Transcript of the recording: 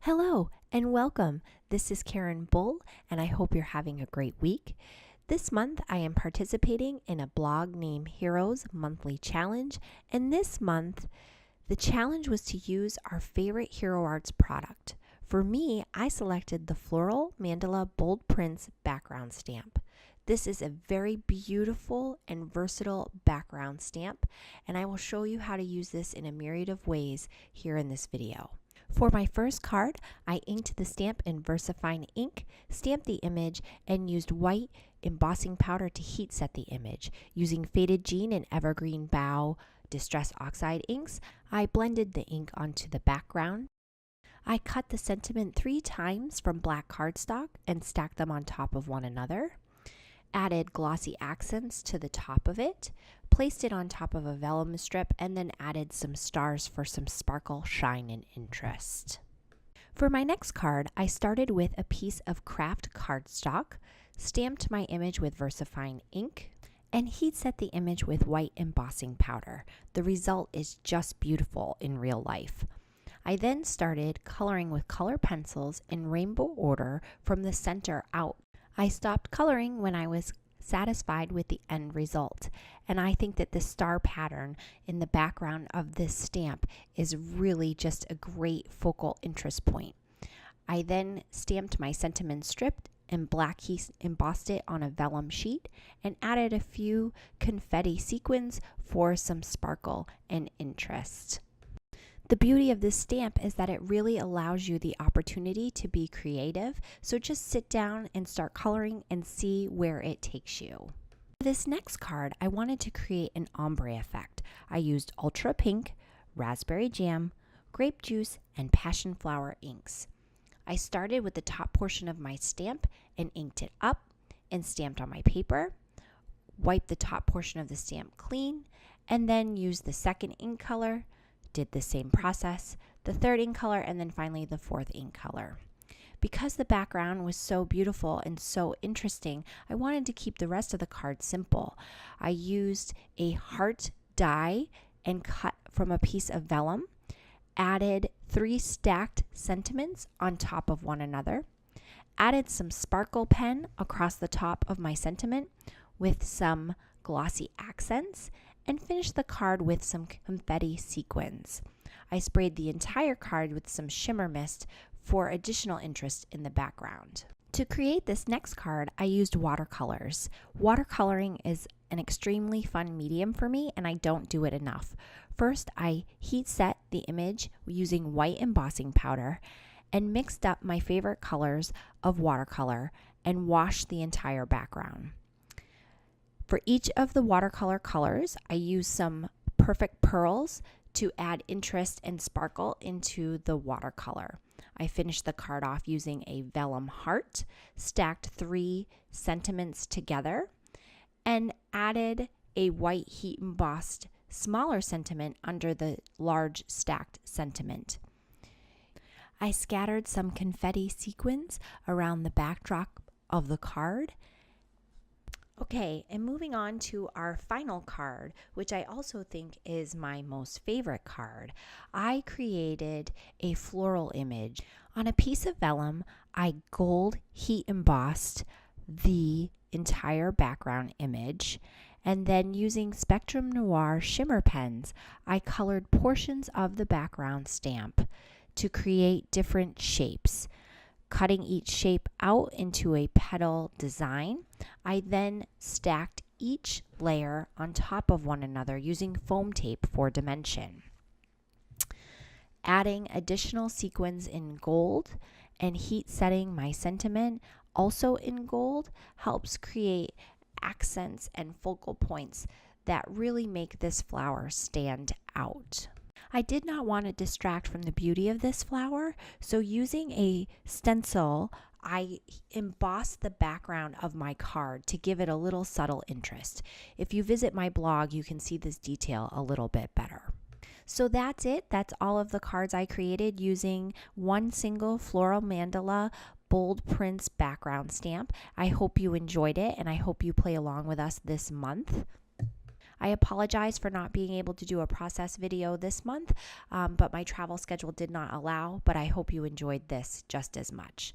Hello and welcome. This is Karen Bull, and I hope you're having a great week. This month, I am participating in a blog named Heroes Monthly Challenge, and this month, the challenge was to use our favorite Hero Arts product. For me, I selected the Floral Mandala Bold Prints background stamp. This is a very beautiful and versatile background stamp, and I will show you how to use this in a myriad of ways here in this video. For my first card, I inked the stamp in VersaFine ink, stamped the image, and used white embossing powder to heat set the image. Using Faded Jean and Evergreen Bow Distress Oxide inks, I blended the ink onto the background. I cut the sentiment 3 times from black cardstock and stacked them on top of one another. Added glossy accents to the top of it, placed it on top of a vellum strip, and then added some stars for some sparkle, shine, and interest. For my next card, I started with a piece of craft cardstock, stamped my image with VersaFine ink, and heat set the image with white embossing powder. The result is just beautiful in real life. I then started coloring with color pencils in rainbow order from the center out. I stopped coloring when I was satisfied with the end result, and I think that the star pattern in the background of this stamp is really just a great focal interest point. I then stamped my sentiment strip and black embossed it on a vellum sheet and added a few confetti sequins for some sparkle and interest. The beauty of this stamp is that it really allows you the opportunity to be creative, so just sit down and start coloring and see where it takes you. For this next card, I wanted to create an ombre effect. I used Ultra Pink, Raspberry Jam, Grape Juice, and Passion Flower inks. I started with the top portion of my stamp and inked it up and stamped on my paper, wiped the top portion of the stamp clean, and then used the second ink color, did the same process, the third ink color, and then finally the fourth ink color. Because the background was so beautiful and so interesting, I wanted to keep the rest of the card simple. I used a heart die and cut from a piece of vellum, added 3 stacked sentiments on top of one another, added some sparkle pen across the top of my sentiment with some glossy accents, and finished the card with some confetti sequins. I sprayed the entire card with some shimmer mist for additional interest in the background. To create this next card, I used watercolors. Watercoloring is an extremely fun medium for me, and I don't do it enough. First, I heat set the image using white embossing powder and mixed up my favorite colors of watercolor and washed the entire background. For each of the watercolor colors, I used some perfect pearls to add interest and sparkle into the watercolor. I finished the card off using a vellum heart, stacked 3 sentiments together, and added a white heat embossed smaller sentiment under the large stacked sentiment. I scattered some confetti sequins around the backdrop of the card. Okay, and moving on to our final card, which I also think is my most favorite card. I created a floral image. On a piece of vellum, I gold heat embossed the entire background image, and then using Spectrum Noir shimmer pens, I colored portions of the background stamp to create different shapes. Cutting each shape out into a petal design, I then stacked each layer on top of one another using foam tape for dimension. Adding additional sequins in gold and heat setting my sentiment also in gold helps create accents and focal points that really make this flower stand out. I did not want to distract from the beauty of this flower, so using a stencil, I embossed the background of my card to give it a little subtle interest. If you visit my blog, you can see this detail a little bit better. So that's it. That's all of the cards I created using one single floral mandala bold prints background stamp. I hope you enjoyed it, and I hope you play along with us this month. I apologize for not being able to do a process video this month, but my travel schedule did not allow, but I hope you enjoyed this just as much.